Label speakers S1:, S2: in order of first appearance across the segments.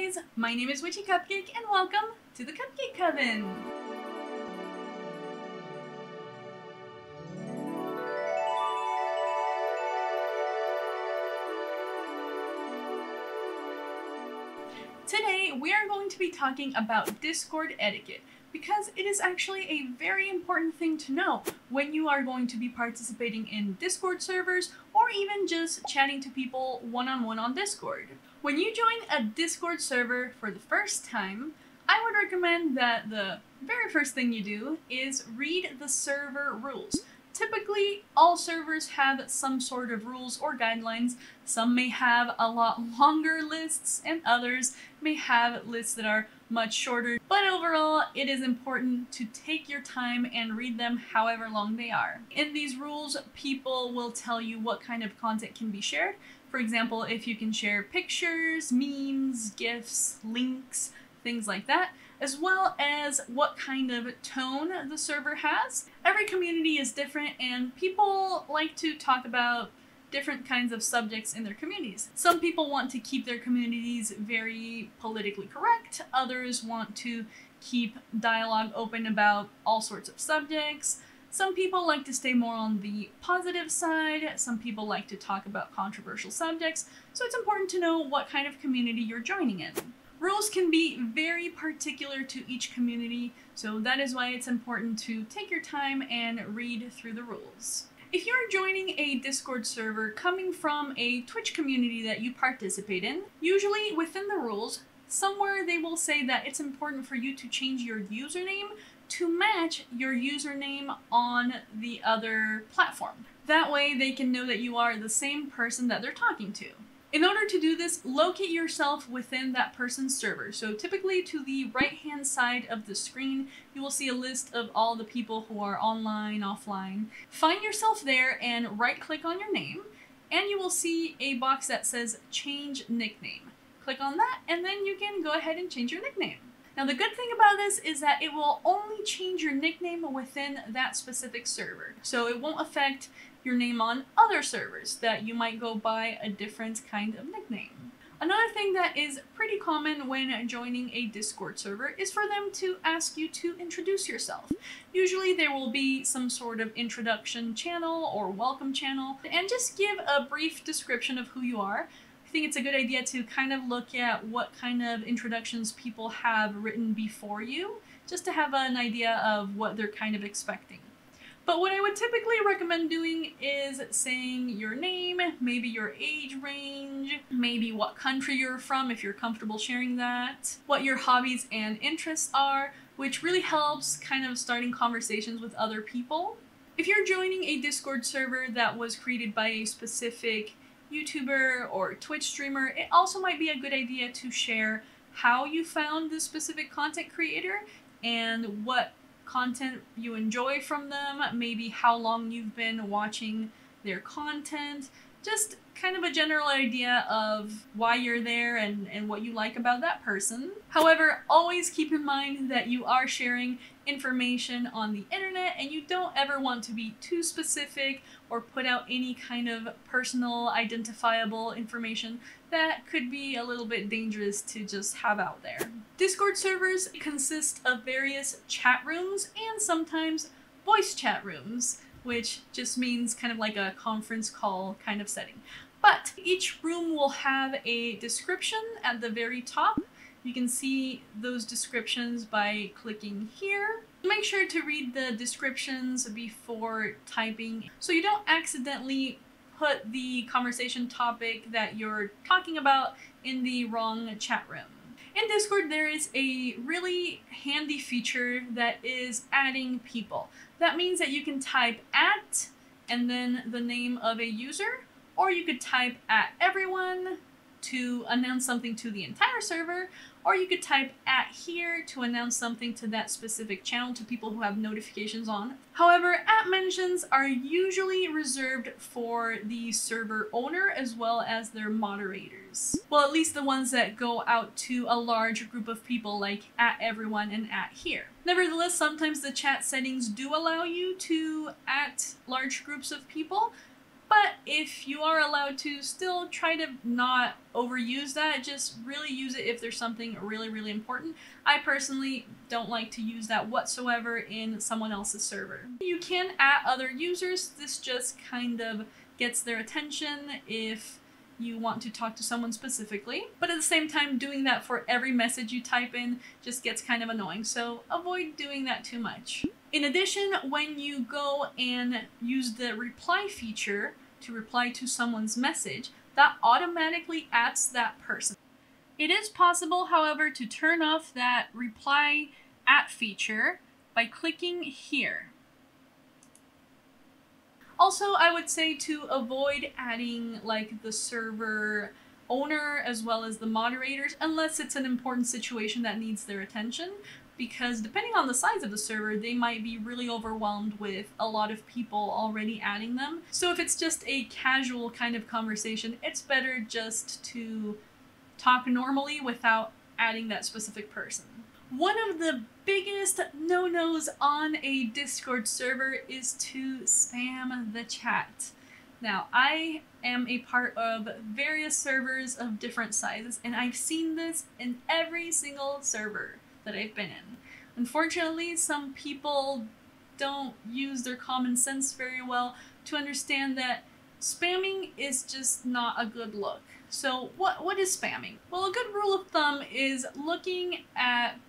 S1: guys, my name is Witchy Cupcake and welcome to the Cupcake Coven! Today we are going to be talking about Discord etiquette because it is actually a very important thing to know when you are going to be participating in Discord servers or even just chatting to people one-on-one on Discord. When you join a Discord server for the first time, I would recommend that the very first thing you do is read the server rules. Typically, all servers have some sort of rules or guidelines. Some may have a lot longer lists and others may have lists that are much shorter. But overall, it is important to take your time and read them however long they are. In these rules, people will tell you what kind of content can be shared. For example, if you can share pictures, memes, GIFs, links, things like that, as well as what kind of tone the server has. Every community is different and people like to talk about different kinds of subjects in their communities. Some people want to keep their communities very politically correct, others want to keep dialogue open about all sorts of subjects. Some people like to stay more on the positive side, some people like to talk about controversial subjects, so it's important to know what kind of community you're joining in. Rules can be very particular to each community, so that is why it's important to take your time and read through the rules. If you're joining a Discord server coming from a Twitch community that you participate in, usually within the rules, somewhere they will say that it's important for you to change your username to match your username on the other platform. That way they can know that you are the same person that they're talking to. In order to do this, locate yourself within that person's server. So typically to the right-hand side of the screen, you will see a list of all the people who are online, offline. Find yourself there and right-click on your name, and you will see a box that says Change Nickname. Click on that, and then you can go ahead and change your nickname. Now the good thing about this is that it will only change your nickname within that specific server. So it won't affect your name on other servers that you might go by a different kind of nickname. Another thing that is pretty common when joining a Discord server is for them to ask you to introduce yourself. Usually there will be some sort of introduction channel or welcome channel, and just give a brief description of who you are. I think it's a good idea to kind of look at what kind of introductions people have written before you, just to have an idea of what they're kind of expecting. But what I would typically recommend doing is saying your name, maybe your age range, maybe what country you're from if you're comfortable sharing that, what your hobbies and interests are, which really helps kind of starting conversations with other people. If you're joining a Discord server that was created by a specific YouTuber or Twitch streamer, it also might be a good idea to share how you found this specific content creator and what content you enjoy from them, maybe how long you've been watching their content, just kind of a general idea of why you're there and what you like about that person. However, always keep in mind that you are sharing information on the internet and you don't ever want to be too specific or put out any kind of personal identifiable information that could be a little bit dangerous to just have out there. Discord servers consist of various chat rooms and sometimes voice chat rooms, which just means kind of like a conference call kind of setting. But each room will have a description at the very top. You can see those descriptions by clicking here. Make sure to read the descriptions before typing so you don't accidentally put the conversation topic that you're talking about in the wrong chat room. In Discord, there is a really handy feature that is adding people. That means that you can type @ and then the name of a user, or you could type @everyone to announce something to the entire server, or you could type @here to announce something to that specific channel to people who have notifications on. However, @mentions are usually reserved for the server owner as well as their moderators. Well, at least the ones that go out to a large group of people like @everyone and @here. Nevertheless, sometimes the chat settings do allow you to @ large groups of people, But if you are allowed to, still try to not overuse that. Just really use it if there's something really, really important. I personally don't like to use that whatsoever in someone else's server. You can add other users. This just kind of gets their attention if you want to talk to someone specifically. But at the same time, doing that for every message you type in just gets kind of annoying. So avoid doing that too much. In addition, when you go and use the reply feature to reply to someone's message, that automatically adds that person. It is possible, however, to turn off that reply at feature by clicking here. Also, I would say to avoid adding like the server owner as well as the moderators unless it's an important situation that needs their attention, because depending on the size of the server, they might be really overwhelmed with a lot of people already adding them. So if it's just a casual kind of conversation, it's better just to talk normally without adding that specific person. One of the biggest no-nos on a Discord server is to spam the chat. Now, I am a part of various servers of different sizes, and I've seen this in every single server that I've been in. Unfortunately, some people don't use their common sense very well to understand that spamming is just not a good look. So what is spamming? Well, a good rule of thumb is looking at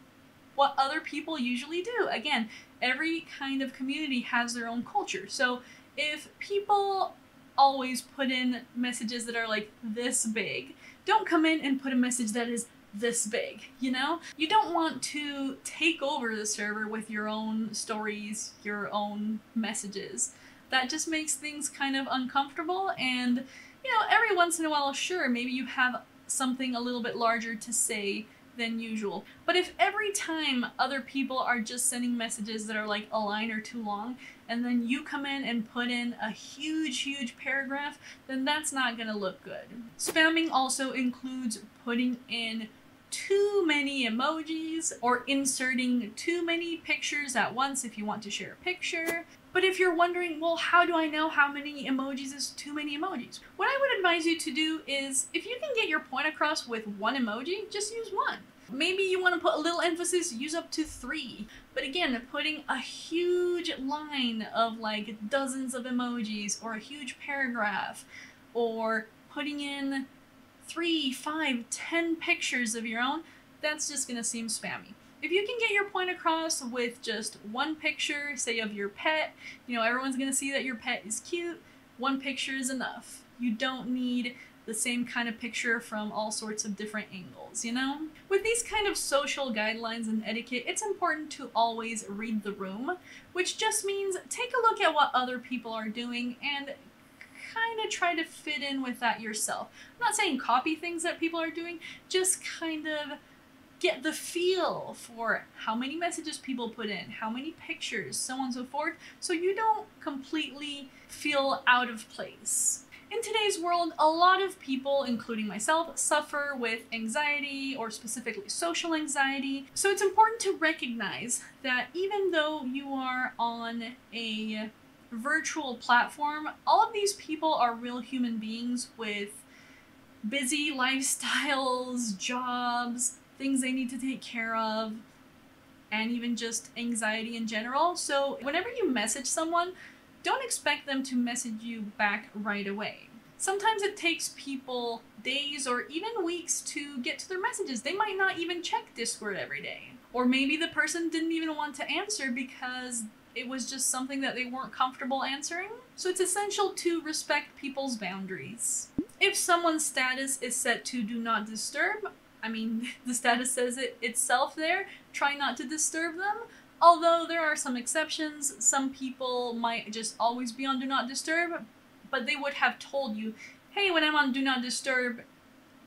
S1: what other people usually do. Again, every kind of community has their own culture. So if people always put in messages that are like this big, don't come in and put a message that is this big, you know? You don't want to take over the server with your own stories, your own messages. That just makes things kind of uncomfortable, and you know, every once in a while, sure, maybe you have something a little bit larger to say than usual. But if every time other people are just sending messages that are like a line or two long, and then you come in and put in a huge paragraph, then that's not gonna look good. Spamming also includes putting in too many emojis or inserting too many pictures at once if you want to share a picture. But if you're wondering, well, how do I know how many emojis is too many emojis? What I would advise you to do is, if you can get your point across with one emoji, just use one. Maybe you want to put a little emphasis, use up to 3. But again, putting a huge line of like dozens of emojis or a huge paragraph, or putting in 3, 5, 10 pictures of your own, that's just gonna seem spammy. If you can get your point across with just one picture, say of your pet, you know, everyone's gonna see that your pet is cute, one picture is enough. You don't need the same kind of picture from all sorts of different angles, you know? With these kind of social guidelines and etiquette, it's important to always read the room, which just means take a look at what other people are doing and kind of try to fit in with that yourself. I'm not saying copy things that people are doing, just kind of get the feel for how many messages people put in, how many pictures, so on and so forth, so you don't completely feel out of place. In today's world, a lot of people, including myself, suffer with anxiety or specifically social anxiety. So it's important to recognize that even though you are on a virtual platform, all of these people are real human beings with busy lifestyles, jobs, things they need to take care of, and even just anxiety in general. So whenever you message someone, don't expect them to message you back right away. Sometimes it takes people days or even weeks to get to their messages. They might not even check Discord every day. Or maybe the person didn't even want to answer because it was just something that they weren't comfortable answering. So it's essential to respect people's boundaries. If someone's status is set to do not disturb, I mean, the status says it itself there, try not to disturb them. Although there are some exceptions, some people might just always be on do not disturb, but they would have told you, hey, when I'm on do not disturb,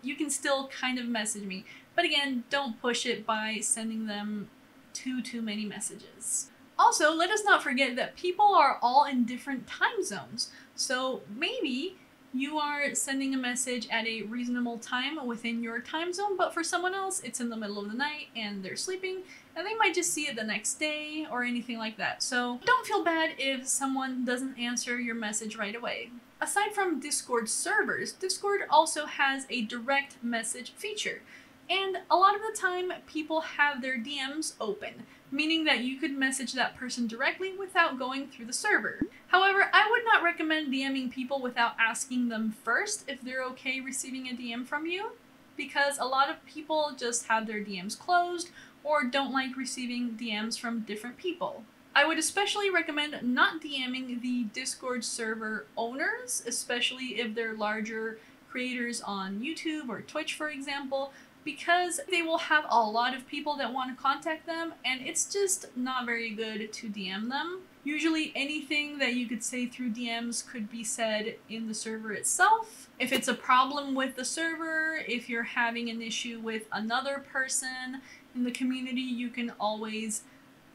S1: you can still kind of message me. But again, don't push it by sending them too many messages. Also, let us not forget that people are all in different time zones. So maybe you are sending a message at a reasonable time within your time zone, but for someone else, it's in the middle of the night and they're sleeping, and they might just see it the next day or anything like that. So don't feel bad if someone doesn't answer your message right away. Aside from Discord servers, Discord also has a direct message feature. And a lot of the time, people have their DMs open, meaning that you could message that person directly without going through the server. However, I would not recommend DMing people without asking them first if they're okay receiving a DM from you, because a lot of people just have their DMs closed or don't like receiving DMs from different people. I would especially recommend not DMing the Discord server owners, especially if they're larger creators on YouTube or Twitch, for example, because they will have a lot of people that want to contact them, and it's just not very good to DM them. Usually anything that you could say through DMs could be said in the server itself. If it's a problem with the server, if you're having an issue with another person in the community, you can always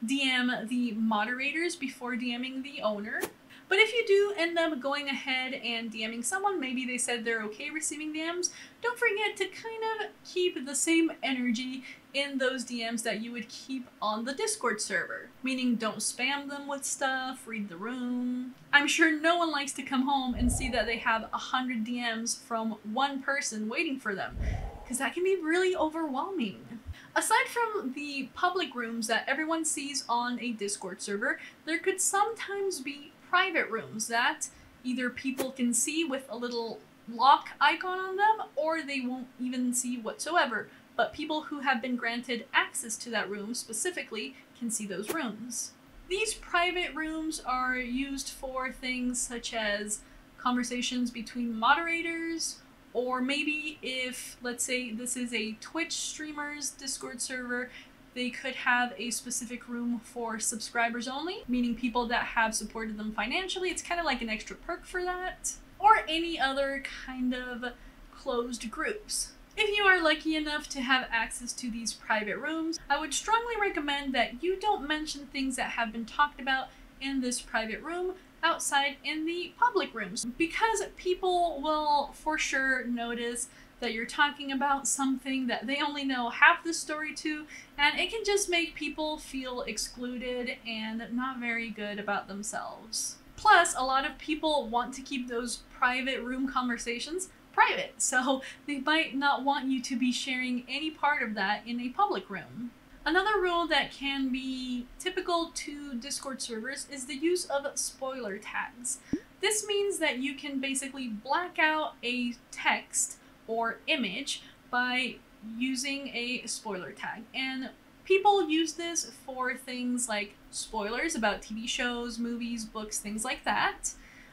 S1: DM the moderators before DMing the owner. But if you do end up going ahead and DMing someone, maybe they said they're okay receiving DMs, don't forget to kind of keep the same energy in those DMs that you would keep on the Discord server. Meaning don't spam them with stuff, read the room. I'm sure no one likes to come home and see that they have 100 DMs from one person waiting for them, because that can be really overwhelming. Aside from the public rooms that everyone sees on a Discord server, there could sometimes be private rooms that either people can see with a little lock icon on them, or they won't even see whatsoever, but people who have been granted access to that room specifically can see those rooms. These private rooms are used for things such as conversations between moderators, or maybe if, let's say, this is a Twitch streamer's Discord server, they could have a specific room for subscribers only, meaning people that have supported them financially. It's kind of like an extra perk for that. Or any other kind of closed groups. If you are lucky enough to have access to these private rooms, I would strongly recommend that you don't mention things that have been talked about in this private room outside in the public rooms, because people will for sure notice that you're talking about something that they only know half the story to, and it can just make people feel excluded and not very good about themselves. Plus, a lot of people want to keep those private room conversations private, so they might not want you to be sharing any part of that in a public room. Another rule that can be typical to Discord servers is the use of spoiler tags. This means that you can basically black out a text or image by using a spoiler tag. And people use this for things like spoilers about TV shows, movies, books, things like that,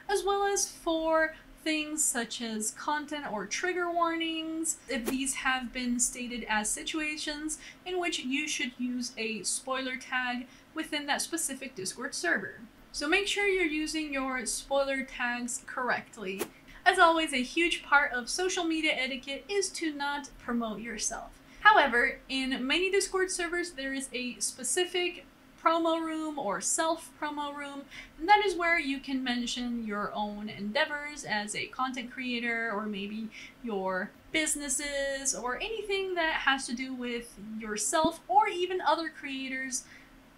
S1: as well as for things such as content or trigger warnings, if these have been stated as situations in which you should use a spoiler tag within that specific Discord server. So make sure you're using your spoiler tags correctly. As always, a huge part of social media etiquette is to not promote yourself. However, in many Discord servers, there is a specific promo room or self-promo room, and that is where you can mention your own endeavors as a content creator, or maybe your businesses, or anything that has to do with yourself or even other creators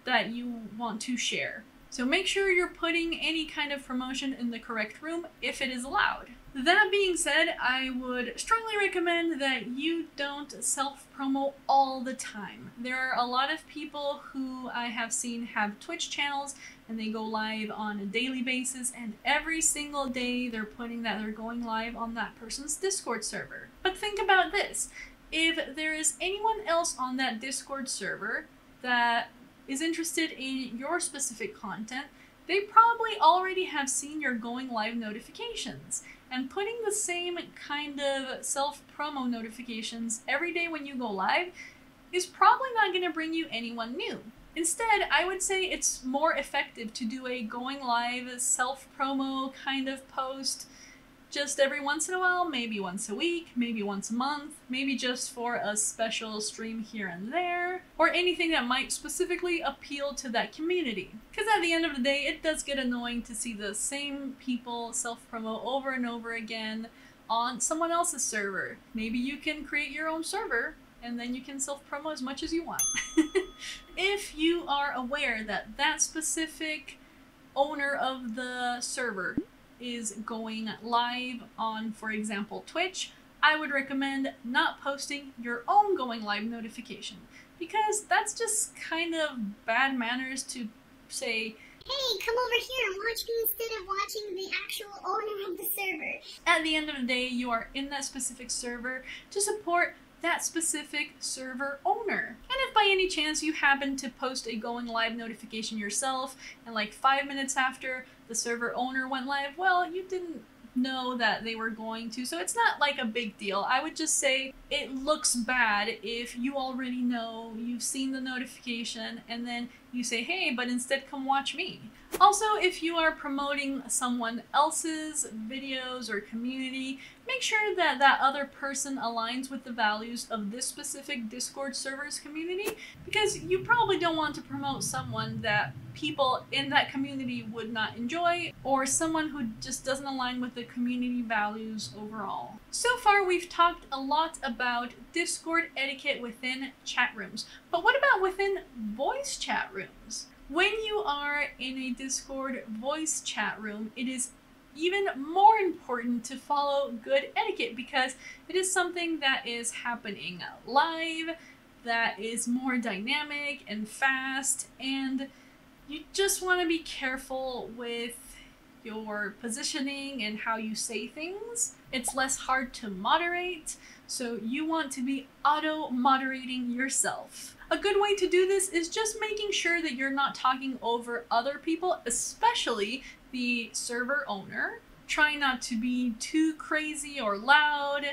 S1: that you want to share. So make sure you're putting any kind of promotion in the correct room if it is allowed. That being said, I would strongly recommend that you don't self-promo all the time. There are a lot of people who I have seen have Twitch channels and they go live on a daily basis, and every single day they're putting that they're going live on that person's Discord server. But think about this. If there is anyone else on that Discord server that is interested in your specific content, they probably already have seen your going live notifications. And putting the same kind of self-promo notifications every day when you go live is probably not going to bring you anyone new. Instead, I would say it's more effective to do a going live self-promo kind of post just every once in a while, maybe once a week, maybe once a month, maybe just for a special stream here and there, or anything that might specifically appeal to that community. Because at the end of the day, it does get annoying to see the same people self-promote over and over again on someone else's server. Maybe you can create your own server, and then you can self-promo as much as you want. If you are aware that that specific owner of the server is going live on, for example, Twitch, I would recommend not posting your own going live notification, because that's just kind of bad manners to say,
S2: hey, come over here and watch me instead of watching the actual owner of the server.
S1: At the end of the day, you are in that specific server to support that specific server owner. And if by any chance you happen to post a going live notification yourself and like 5 minutes after the server owner went live, well, you didn't know that they were going to, so it's not like a big deal. I would just say it looks bad if you already know, you've seen the notification, and then you say, hey, but instead come watch me. Also, if you are promoting someone else's videos or community, make sure that that other person aligns with the values of this specific Discord server's community, because you probably don't want to promote someone that people in that community would not enjoy, or someone who just doesn't align with the community values overall. So far, we've talked a lot about Discord etiquette within chat rooms, but what about within voice chat rooms? When you are in a Discord voice chat room, it is even more important to follow good etiquette, because it is something that is happening live, that is more dynamic and fast, and you just want to be careful with your positioning and how you say things. It's less hard to moderate, so you want to be auto-moderating yourself. A good way to do this is just making sure that you're not talking over other people, especially the server owner. Try not to be too crazy or loud.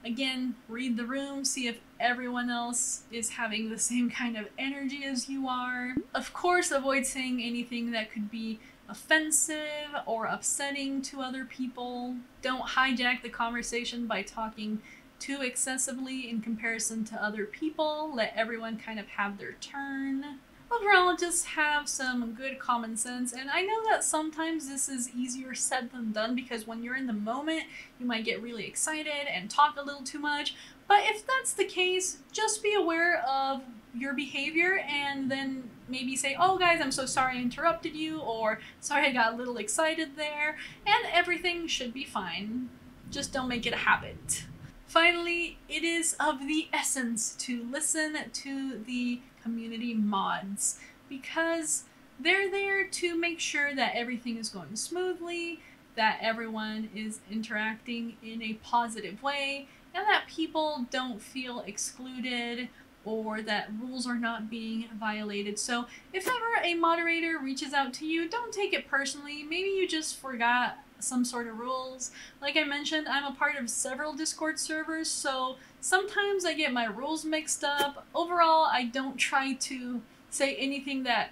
S1: Again, read the room, see if everyone else is having the same kind of energy as you are. Of course, avoid saying anything that could be offensive or upsetting to other people. Don't hijack the conversation by talking too excessively in comparison to other people. Let everyone kind of have their turn. Overall, just have some good common sense, and I know that sometimes this is easier said than done, because when you're in the moment, you might get really excited and talk a little too much, but if that's the case, just be aware of your behavior and then maybe say, oh guys, I'm so sorry I interrupted you, or sorry I got a little excited there, and everything should be fine. Just don't make it a habit. Finally, it is of the essence to listen to the community mods, because they're there to make sure that everything is going smoothly, that everyone is interacting in a positive way, and that people don't feel excluded or that rules are not being violated. So if ever a moderator reaches out to you, don't take it personally. Maybe you just forgot some sort of rules. Like I mentioned, I'm a part of several Discord servers, so sometimes I get my rules mixed up. Overall, I don't try to say anything that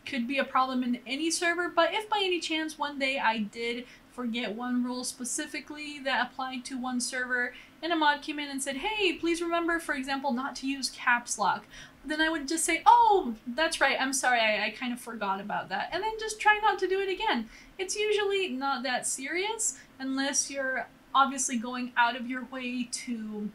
S1: could be a problem in any server, but if by any chance one day I did forget one rule specifically that applied to one server, and a mod came in and said, hey, please remember, for example, not to use caps lock, then I would just say, oh, that's right, I'm sorry, I kind of forgot about that, and then just try not to do it again. It's usually not that serious, unless you're obviously going out of your way to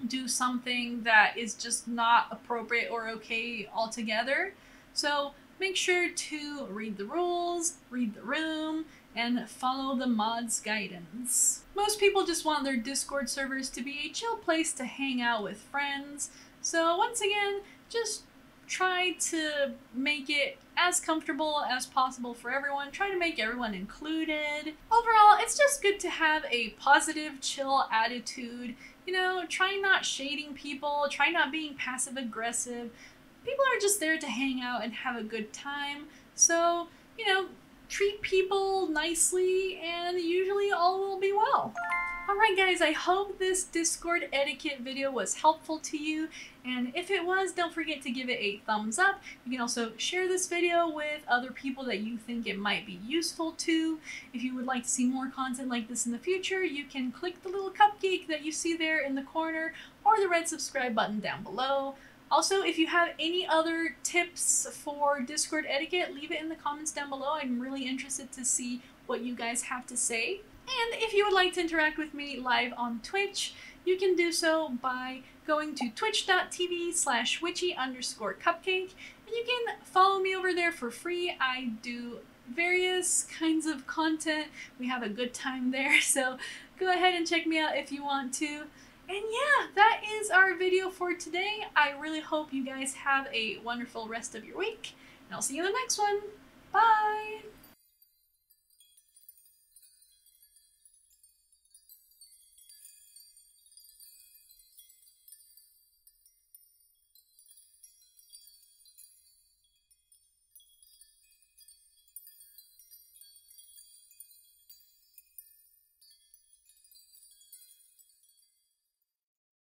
S1: do something that is just not appropriate or okay altogether. So make sure to read the rules, read the room, and follow the mod's guidance. Most people just want their Discord servers to be a chill place to hang out with friends, so once again, just try to make it as comfortable as possible for everyone. Try to make everyone included. Overall, it's just good to have a positive, chill attitude. You know, try not shading people, try not being passive aggressive. People are just there to hang out and have a good time. So, you know, treat people nicely and usually all will be well. Alright guys, I hope this Discord etiquette video was helpful to you, and if it was, don't forget to give it a thumbs up. You can also share this video with other people that you think it might be useful to. If you would like to see more content like this in the future, you can click the little cupcake that you see there in the corner, or the red subscribe button down below. Also, if you have any other tips for Discord etiquette, leave it in the comments down below. I'm really interested to see what you guys have to say. And if you would like to interact with me live on Twitch, you can do so by going to twitch.tv/witchy_cupcake, and you can follow me over there for free. I do various kinds of content. We have a good time there, so go ahead and check me out if you want to. And yeah, that is our video for today. I really hope you guys have a wonderful rest of your week, and I'll see you in the next one. Bye!